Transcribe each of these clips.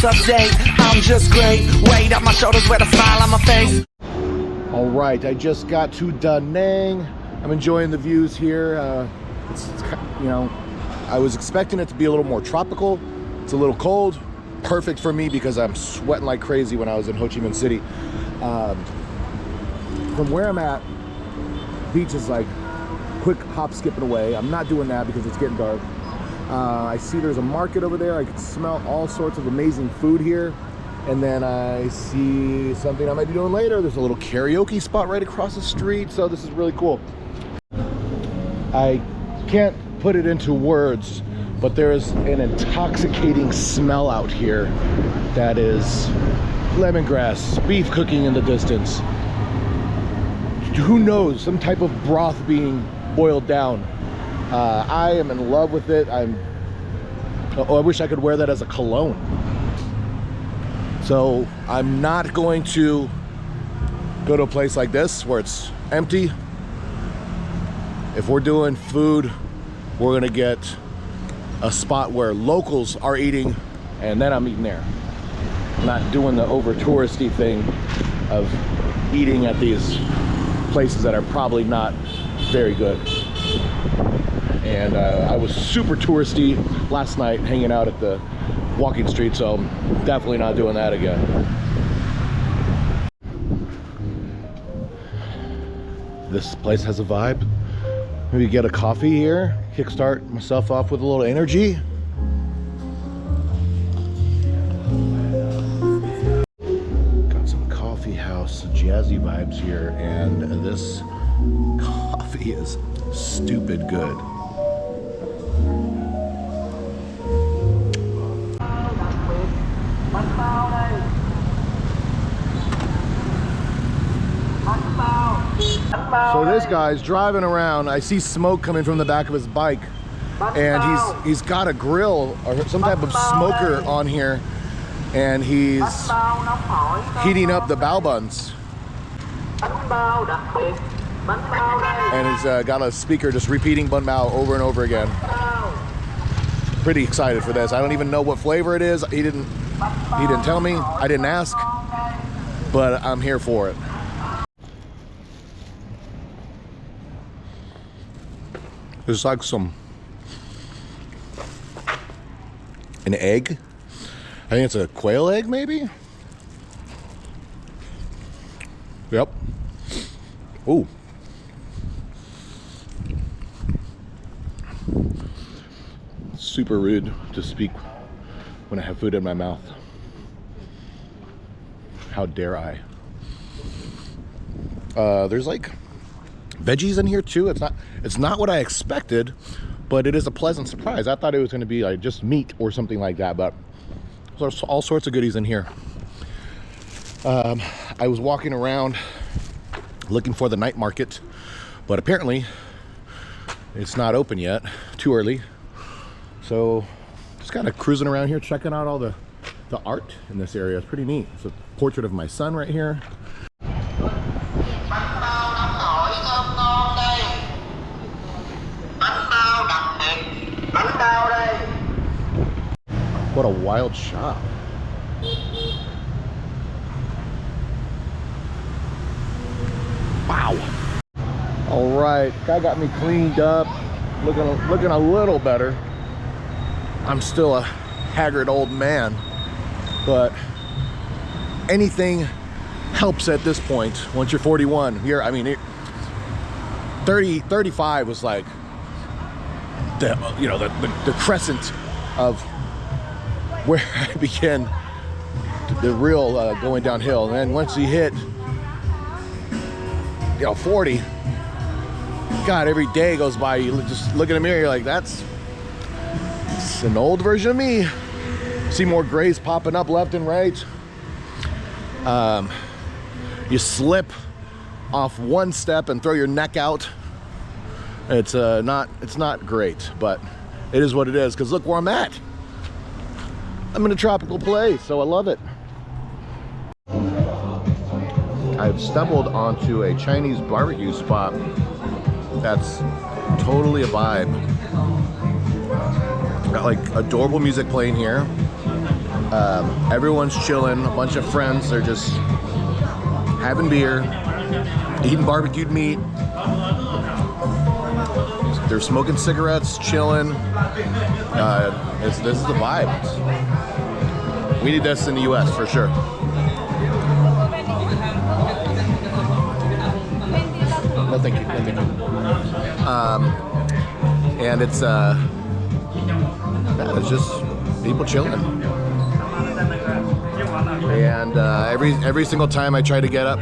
update. I'm just great. Weight up my shoulders with a smile on my face. All right, I just got to Da Nang. I'm enjoying the views here. It's you know, I was expecting it to be a little more tropical. It's a little cold. Perfect for me because I'm sweating like crazy when I was in Ho Chi Minh City. From where I'm at, beach is like quick hop skipping away. I'm not doing that because it's getting dark. I see there's a market over there. I can smell all sorts of amazing food here. And then I see something I might be doing later. There's a little karaoke spot right across the street. So this is really cool. I can't put it into words, but there is an intoxicating smell out here that is lemongrass, beef cooking in the distance. Who knows, some type of broth being boiled down. I am in love with it. I wish I could wear that as a cologne. So I'm not going to go to a place like this where it's empty. If we're doing food, we're gonna get a spot where locals are eating, and then I'm eating there. Not doing the over touristy thing of eating at these places that are probably not very good. And I was super touristy last night hanging out at the walking street, so I'm definitely not doing that again. This place has a vibe. Maybe get a coffee here, kickstart myself off with a little energy. Got some coffee house jazzy vibes here, and this coffee is stupid good. So this guy's driving around. I see smoke coming from the back of his bike, and he's got a grill or some type of smoker on here, and he's heating up the bao buns. And he's got a speaker just repeating bun bao over and over again. Pretty excited for this. I don't even know what flavor it is. He didn't tell me. I didn't ask, but I'm here for it. There's like an egg. I think it's a quail egg, maybe? Yep. Ooh. Super rude to speak when I have food in my mouth. How dare I? There's like veggies in here too. It's not what I expected, but it is a pleasant surprise. I thought it was going to be like just meat or something like that, but there's all sorts of goodies in here. I was walking around looking for the night market, but apparently it's not open yet. Too early. So just kind of cruising around here, checking out all the art in this area. It's pretty neat. It's a portrait of my son right here. What a wild shop. Wow. All right, guy got me cleaned up, looking a little better. I'm still a haggard old man, but anything helps at this point. Once you're 41, here, I mean, 35 was like the crescent of where I began the real going downhill. And then once you hit 40, God, every day goes by, you just look in the mirror, you're like, it's an old version of me. See more grays popping up left and right. You slip off one step and throw your neck out. It's not great, but it is what it is, because look where I'm at. I'm in a tropical place, so I love it. I've stumbled onto a Chinese barbecue spot that's totally a vibe. Got like adorable music playing here. Everyone's chilling. A bunch of friends. They're just having beer, eating barbecued meat. They're smoking cigarettes, chilling. This is the vibe. We need this in the U.S. for sure. No, thank you. No, thank you. And it's just people chilling. And every single time I try to get up,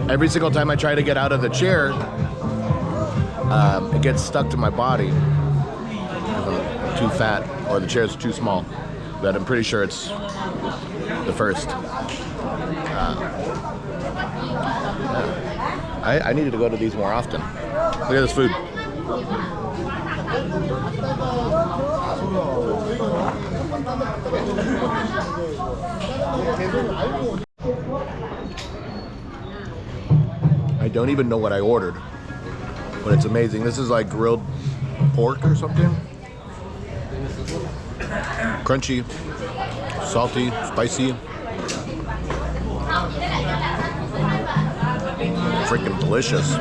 every single time I try to get out of the chair, it gets stuck to my body. I'm too fat, or the chair's too small. But I'm pretty sure it's the first. I needed to go to these more often. Look at this food. I don't even know what I ordered, but it's amazing. This is like grilled pork or something. Crunchy, salty, spicy. Freaking delicious.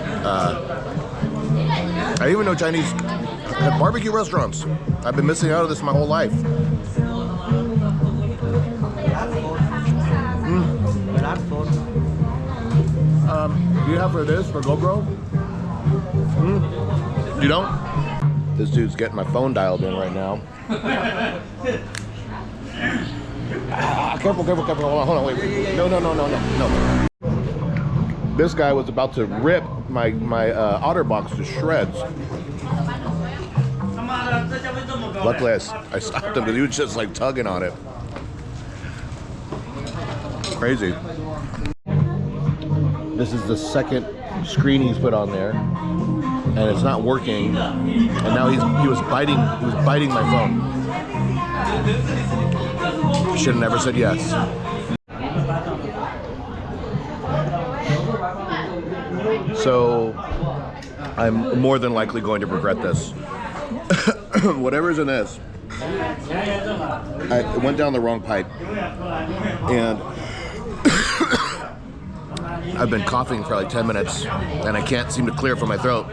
I even know Chinese barbecue restaurants. I've been missing out on this my whole life. Do you have for this, for GoPro? You don't? This dude's getting my phone dialed in right now. Careful, careful, careful. Hold on, wait. No. This guy was about to rip my OtterBox to shreds. Luckily, I stopped him because he was just like tugging on it. Crazy. This is the second screen he's put on there, and it's not working. And now he was biting my phone. Should have never said yes. So I'm more than likely going to regret this. Whatever's in this, I went down the wrong pipe, and I've been coughing for like 10 minutes, and I can't seem to clear from my throat.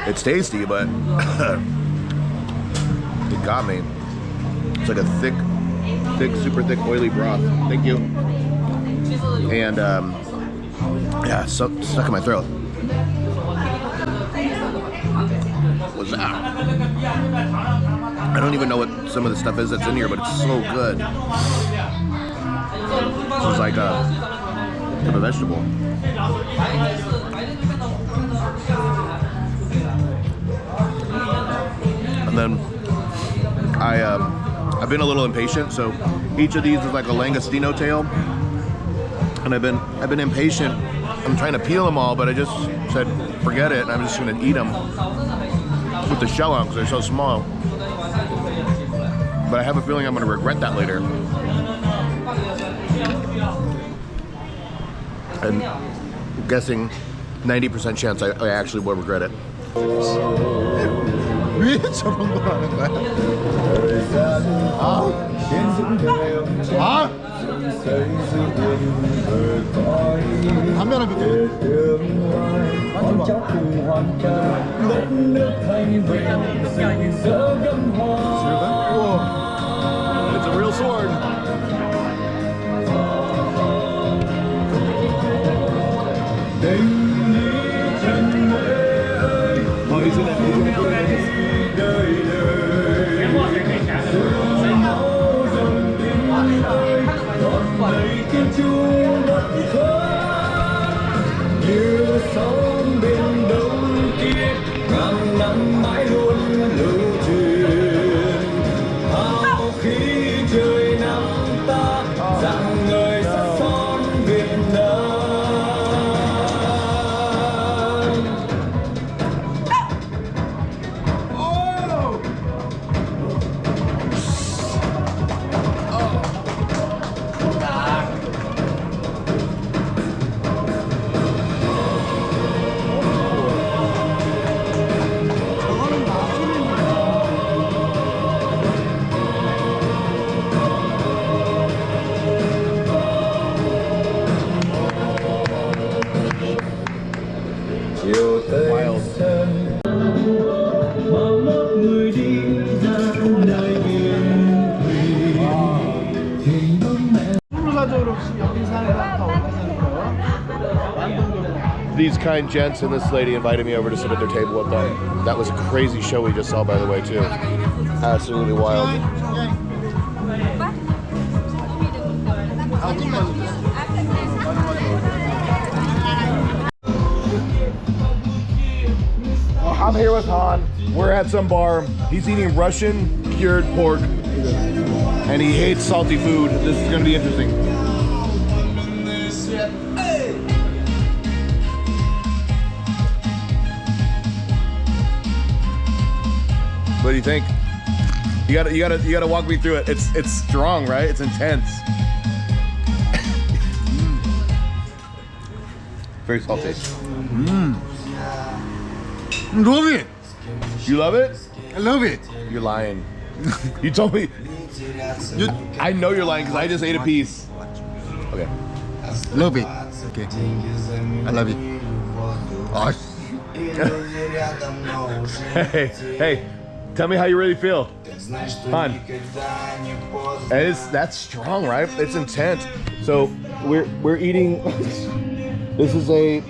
It's tasty, but it got me. It's like a thick, super thick, oily broth. Thank you. And yeah, stuck in my throat. What's that? I don't even know what some of the stuff is that's in here, but it's so good. This is like a vegetable. And then I've been a little impatient, so each of these is like a langostino tail, and I've been impatient. I'm trying to peel them all, but I just said forget it, and I'm just gonna eat them with the shell on because they're so small. But I have a feeling I'm gonna regret that later. And I'm guessing 90% chance I actually will regret it. It's a real sword. Oh, he's in it. These kind gents and this lady invited me over to sit at their table with them. That was a crazy show we just saw, by the way, too. Absolutely wild. I'm here with Han. We're at some bar. He's eating Russian cured pork, and he hates salty food. This is going to be interesting. What do you think? You gotta walk me through it. It's strong, right? It's intense. Very salty. Love it. You love it? I love it. You're lying. You told me. I know you're lying because I just ate a piece. Okay. Love it. Okay. I love it. Oh. Hey, tell me how you really feel. Han. That's strong, right? It's intense. So we're eating. This is a.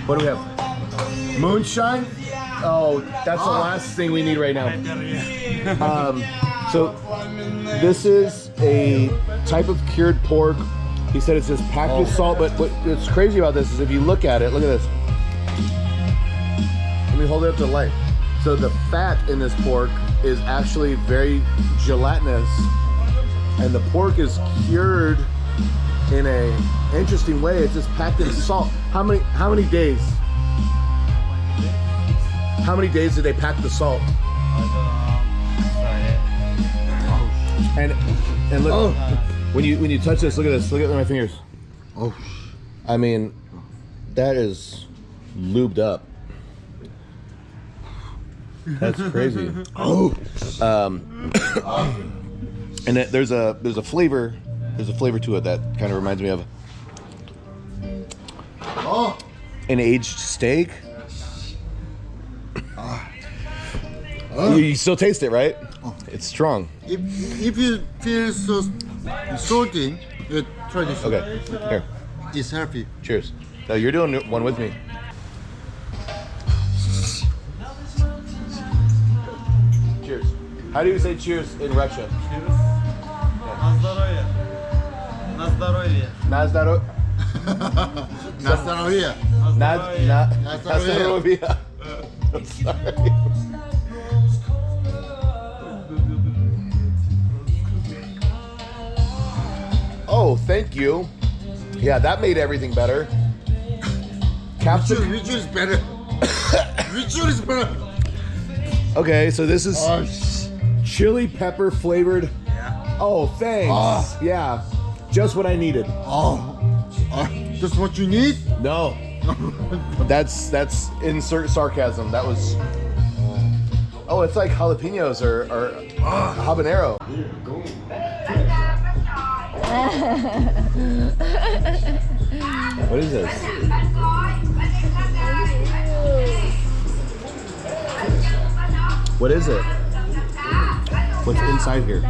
What do we have? Moonshine? Oh, that's the last thing we need right now. So this is a type of cured pork. He said it's just packed with salt, but what's crazy about this is if you look at it, look at this. Let me hold it up to the light. So the fat in this pork is actually very gelatinous, and the pork is cured in a interesting way. It's just packed in salt. How many days? How many days did they pack the salt? And look, when you touch this, look at this. Look at my fingers. Oh. I mean, that is lubed up. That's crazy. Oh. And there's a flavor. There's a flavor to it that kind of reminds me of an aged steak. You still taste it, right? It's strong. If you feel so salty, you try this. Okay, here. It's healthy. Cheers. No, you're doing one with me. Cheers. How do you say cheers in Russia? Na zdrowie. Na zdrowie. Na zdrowie. Na zdrowie. I'm sorry. Oh, thank you. Yeah, that made everything better. Which is better? Which is better? Okay, so this is chili pepper flavored. Yeah. Oh, thanks. Yeah, just what I needed. That's what you need? No, that's insert sarcasm. That was. Oh, it's like jalapenos or habanero. What is this? What is it? What's inside here?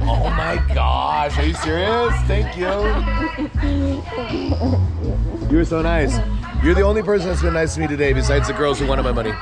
Oh my gosh, are you serious? Thank you. You were so nice. You're the only person that's been nice to me today besides the girls who wanted my money.